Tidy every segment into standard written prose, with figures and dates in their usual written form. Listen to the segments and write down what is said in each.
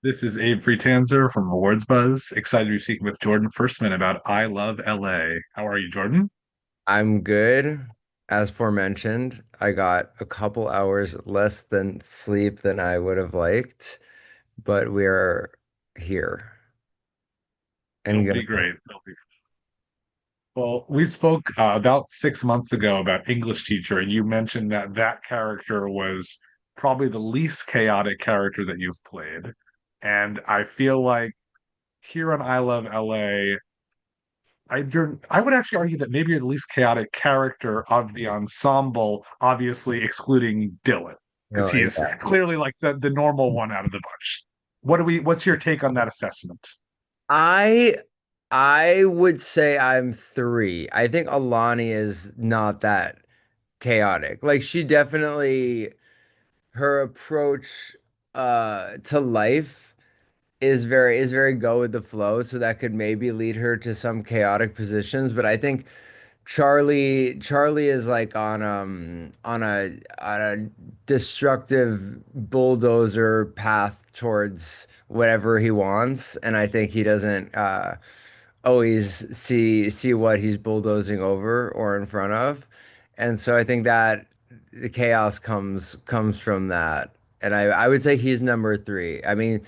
This is Abe Friedtanzer from Awards Buzz. Excited to be speaking with Jordan Firstman about I Love LA. How are you, Jordan? I'm good. As forementioned, I got a couple hours less than sleep than I would have liked, but we're here It'll and be gonna. great. Well, we spoke about 6 months ago about English teacher, and you mentioned that that character was probably the least chaotic character that you've played. And I feel like here on I Love LA, I would actually argue that maybe you're the least chaotic character of the ensemble, obviously excluding Dylan, because No, he's yeah. clearly like the normal one out of the bunch. What's your take on that assessment? I I would say I'm three. I think Alani is not that chaotic. Like she definitely her approach to life is very go with the flow, so that could maybe lead her to some chaotic positions, but I think Charlie is like on a destructive bulldozer path towards whatever he wants, and I think he doesn't always see what he's bulldozing over or in front of. And so I think that the chaos comes from that. And I would say he's number three. I mean,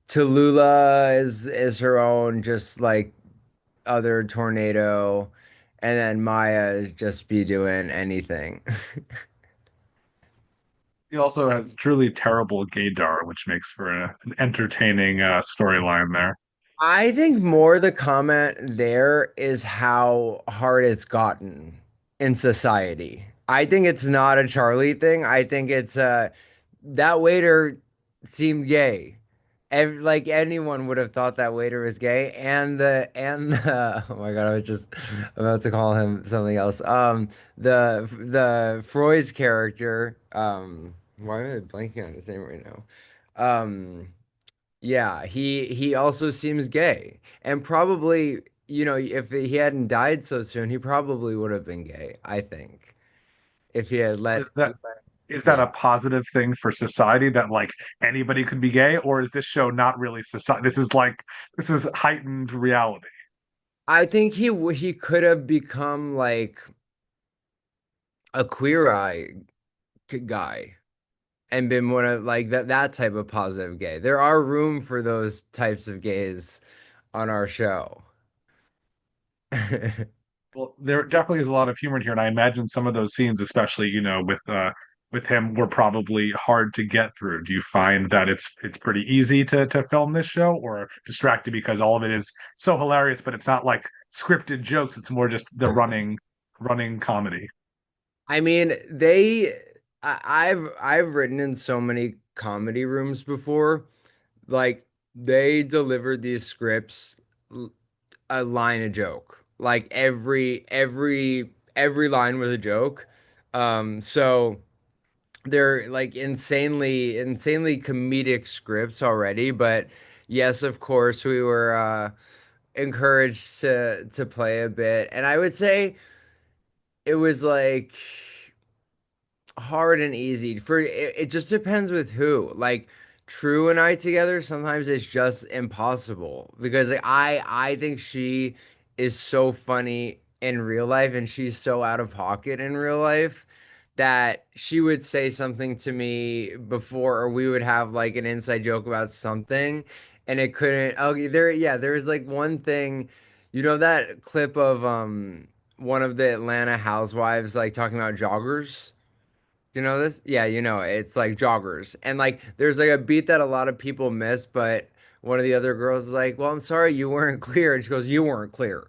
Tallulah is her own, just like other tornado, and then Maya is just be doing anything. He also has truly terrible gaydar, which makes for an entertaining storyline there. I think more the comment there is how hard it's gotten in society. I think it's not a Charlie thing. I think it's that waiter seemed gay. Like anyone would have thought that waiter was gay, and oh my God, I was just about to call him something else. The Freud's character. Why am I blanking on his name right now? Yeah, he also seems gay, and probably, if he hadn't died so soon, he probably would have been gay, I think, if he had Is that is that yeah. a positive thing for society that like anybody could be gay, or is this show not really society? This is heightened reality. I think he could have become like a queer eye guy and been one of like that type of positive gay. There are room for those types of gays on our show. Well, there definitely is a lot of humor in here, and I imagine some of those scenes, especially with him, were probably hard to get through. Do you find that it's pretty easy to film this show, or distracted because all of it is so hilarious, but it's not like scripted jokes. It's more just the running comedy. I mean, I've written in so many comedy rooms before. Like they delivered these scripts a line a joke. Like every line was a joke. So they're like insanely comedic scripts already, but yes, of course, we were encouraged to play a bit. And I would say it was like hard and easy for it just depends with who. Like True and I together, sometimes it's just impossible because like, I think she is so funny in real life and she's so out of pocket in real life that she would say something to me before, or we would have like an inside joke about something and it couldn't. Okay, there was like one thing, that clip of one of the Atlanta housewives like talking about joggers. Do you know this? Yeah, it's like joggers. And like there's like a beat that a lot of people miss, but one of the other girls is like, "Well, I'm sorry you weren't clear." And she goes, "You weren't clear."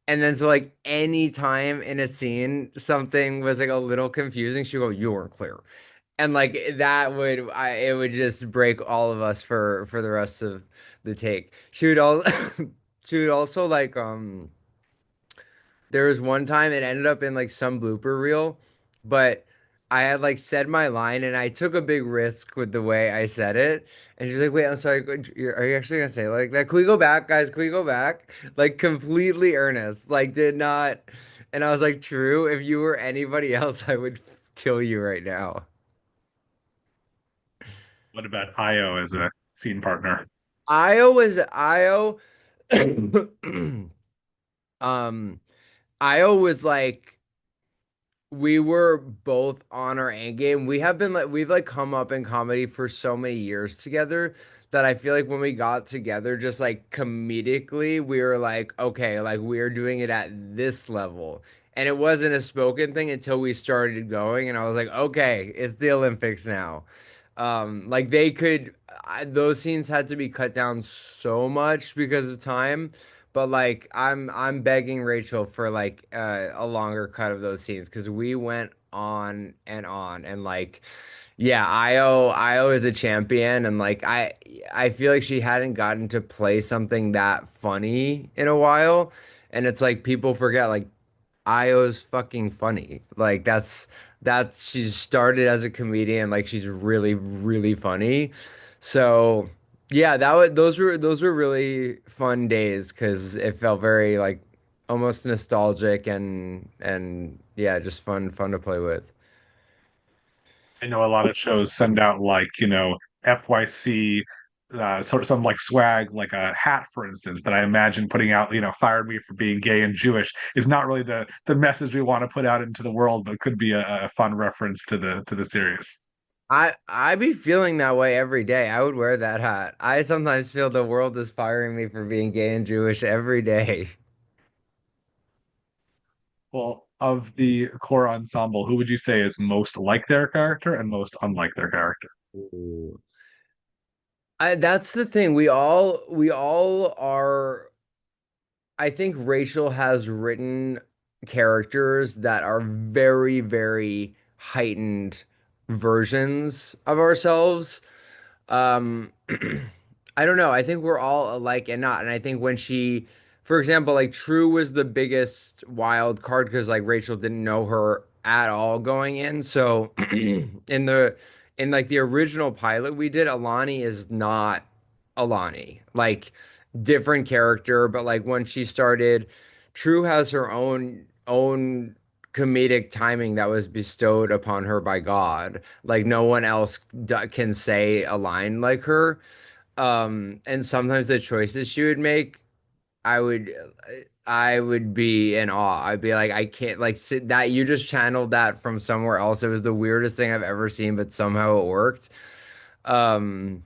And then so like any time in a scene something was like a little confusing, she go, "You weren't clear." And like that it would just break all of us for the rest of the take. She would all she would also like there was one time it ended up in like some blooper reel, but I had like said my line and I took a big risk with the way I said it. And she's like, "Wait, I'm sorry. Are you actually gonna say it like that? Can we go back, guys? Can we go back?" Like completely earnest. Like did not. And I was like, "True. If you were anybody else, I would kill you right now." What about Io as a scene partner. Io was Io. um, Io was like we were both on our A game. We have been like we've like come up in comedy for so many years together that I feel like when we got together, just like comedically, we were like, okay, like we're doing it at this level. And it wasn't a spoken thing until we started going, and I was like, okay, it's the Olympics now. Like those scenes had to be cut down so much because of time. But like I'm begging Rachel for like a longer cut of those scenes because we went on and like yeah, Io is a champion and like I feel like she hadn't gotten to play something that funny in a while, and it's like people forget like Io's fucking funny. Like that's she's started as a comedian, like she's really, really funny. So yeah, those were really fun days because it felt very like almost nostalgic and yeah, just fun to play with. I know a lot of shows send out like, FYC, sort of some like swag, like a hat, for instance. But I imagine putting out, fired me for being gay and Jewish is not really the message we want to put out into the world, but could be a fun reference to the series. I be feeling that way every day. I would wear that hat. I sometimes feel the world is firing me for being gay and Jewish every day. Well, of the core ensemble, who would you say is most like their character and most unlike their character? Ooh. That's the thing. We all are. I think Rachel has written characters that are very, very heightened versions of ourselves. Um, I don't know. I think we're all alike and not. And I think when for example, like True was the biggest wild card because like Rachel didn't know her at all going in. So in like the original pilot we did, Alani is not Alani. Like different character, but like when she started, True has her own comedic timing that was bestowed upon her by God. Like no one else can say a line like her. And sometimes the choices she would make, I would I would be in awe. I'd be like, I can't like sit that you just channeled that from somewhere else. It was the weirdest thing I've ever seen, but somehow it worked. Um,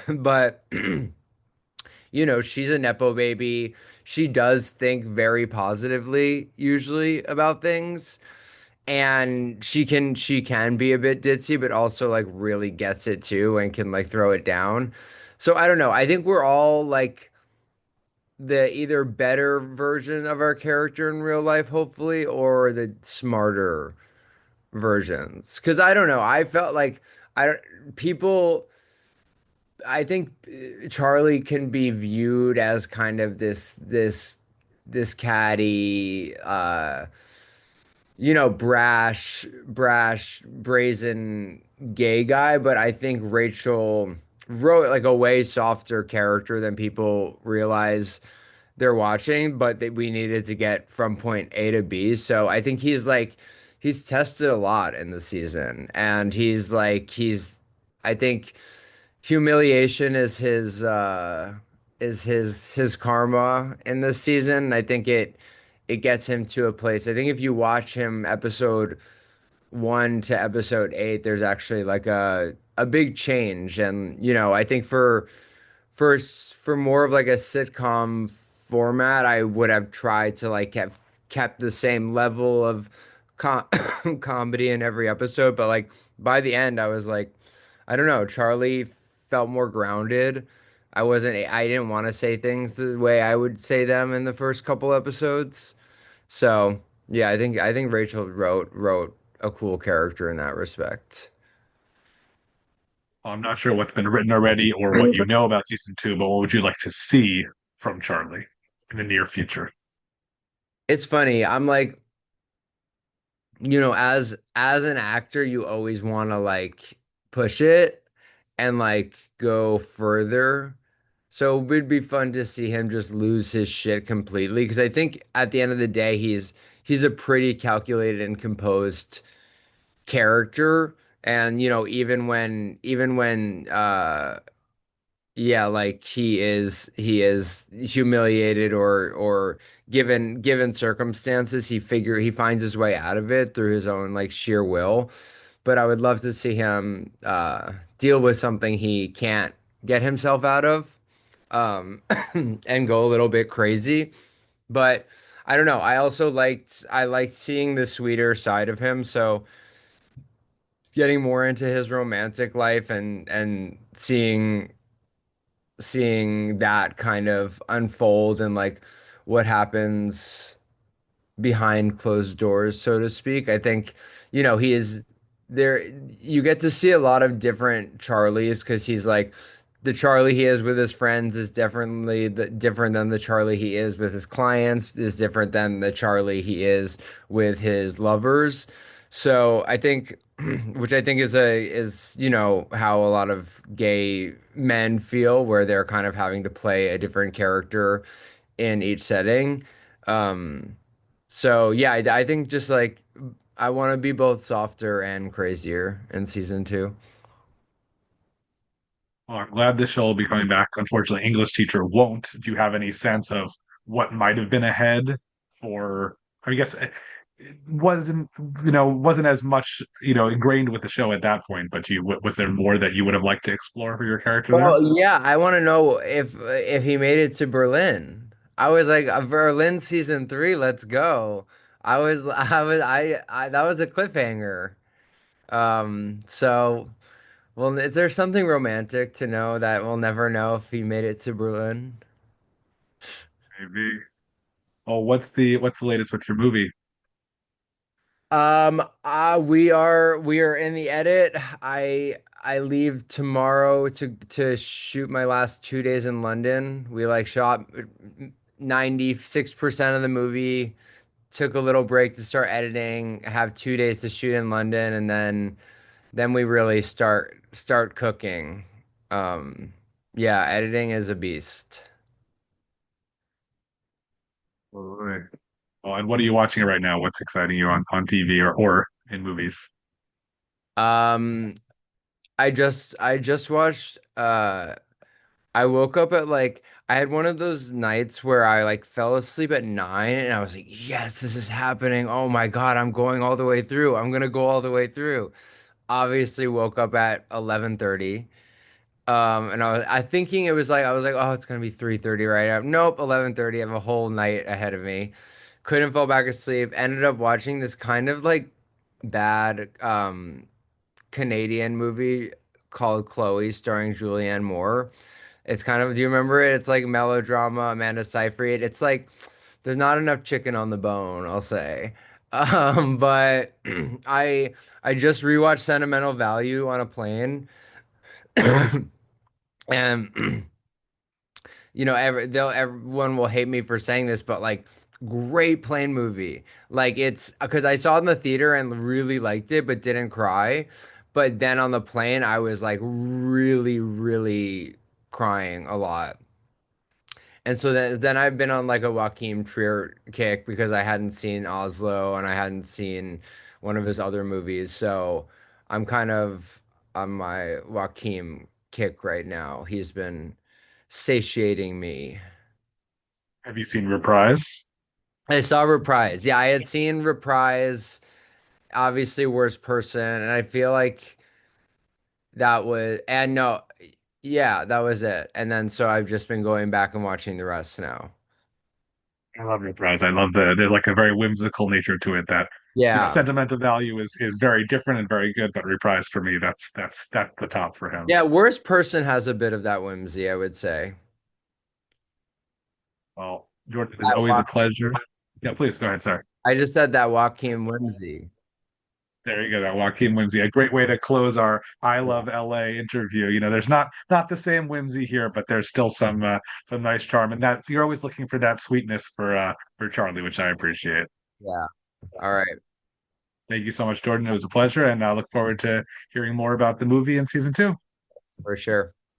but she's a nepo baby. She does think very positively usually about things. And she can be a bit ditzy, but also like really gets it too and can like throw it down. So I don't know. I think we're all like the either better version of our character in real life, hopefully, or the smarter versions. Because I don't know. I felt like I don't people. I think Charlie can be viewed as kind of this catty, brash, brazen gay guy, but I think Rachel wrote like a way softer character than people realize they're watching, but that we needed to get from point A to B. So I think he's tested a lot in the season, and I think humiliation is his karma in this season. I think it gets him to a place. I think if you watch him episode 1 to episode 8, there's actually like a big change. And I think for more of like a sitcom format, I would have tried to like have kept the same level of com comedy in every episode. But like by the end, I was like, I don't know, Charlie felt more grounded. I didn't want to say things the way I would say them in the first couple episodes. So yeah, I think Rachel wrote a cool character in that respect. I'm not sure what's been written already or what you know about season two, but what would you like to see from Charlie in the near future? It's funny. I'm like, as an actor, you always want to like push it and like go further. So it'd be fun to see him just lose his shit completely because I think at the end of the day, he's a pretty calculated and composed character. And even when Yeah, like he is humiliated or given circumstances, he finds his way out of it through his own like sheer will. But I would love to see him deal with something he can't get himself out of, and go a little bit crazy. But I don't know. I liked seeing the sweeter side of him, so getting more into his romantic life and seeing that kind of unfold and like what happens behind closed doors, so to speak. I think, he is there. You get to see a lot of different Charlies because he's like the Charlie he is with his friends is definitely different than the Charlie he is with his clients, is different than the Charlie he is with his lovers. So I think, which I think is how a lot of gay men feel, where they're kind of having to play a different character in each setting. Um, so yeah, I think just like I want to be both softer and crazier in season two. Well, I'm glad this show will be coming back. Unfortunately, English teacher won't. Do you have any sense of what might have been ahead for, I guess it wasn't as much, ingrained with the show at that point, but was there more that you would have liked to explore for your character there? Well, yeah, I want to know if he made it to Berlin. I was like, Berlin season three, let's go. That was a cliffhanger. So, well, is there something romantic to know that we'll never know if he made it to Berlin? Maybe. Oh, what's the latest with your movie? We are in the edit. I leave tomorrow to shoot my last 2 days in London. We like shot 96% of the movie, took a little break to start editing, have 2 days to shoot in London, and then we really start cooking. Um, yeah, editing is a beast. All right. Oh, and what are you watching right now? What's exciting you on TV or in movies? Um, I just watched I woke up at like I had one of those nights where I like fell asleep at 9 and I was like, yes, this is happening. Oh my God, I'm going all the way through. I'm gonna go all the way through. Obviously woke up at 11:30. And I thinking it was like I was like, oh, it's gonna be 3:30 right now. Nope, 11:30. I have a whole night ahead of me. Couldn't fall back asleep. Ended up watching this kind of like bad Canadian movie called Chloe starring Julianne Moore. It's kind of, do you remember it? It's like melodrama, Amanda Seyfried. It's like there's not enough chicken on the bone, I'll say. But I just rewatched Sentimental Value on a plane, and everyone will hate me for saying this, but like great plane movie. Like it's because I saw it in the theater and really liked it, but didn't cry. But then on the plane, I was like really, really crying a lot. And so then I've been on like a Joachim Trier kick because I hadn't seen Oslo and I hadn't seen one of his other movies. So I'm kind of on my Joachim kick right now. He's been satiating me. Have you seen Reprise? I saw Reprise. Yeah, I had seen Reprise, obviously Worst Person, and I feel like that was, and no, yeah, that was it. And then so I've just been going back and watching the rest now. I love Reprise. I love there's like a very whimsical nature to it that, Yeah. sentimental value is very different and very good, but Reprise for me, that's the top for him. Yeah, Worst Person has a bit of that whimsy, I would say. Well, Jordan, it is That always a Wa- pleasure. Yeah, please go ahead, sir. I just said that Joaquin whimsy. There you go, that Joaquin whimsy. A great way to close our I Yeah. Love LA interview. There's not the same whimsy here, but there's still some nice charm. And that you're always looking for that sweetness for Charlie, which I appreciate. Yeah. All right. Thank you so much, Jordan. It was a pleasure, and I look forward to hearing more about the movie in season two. For sure.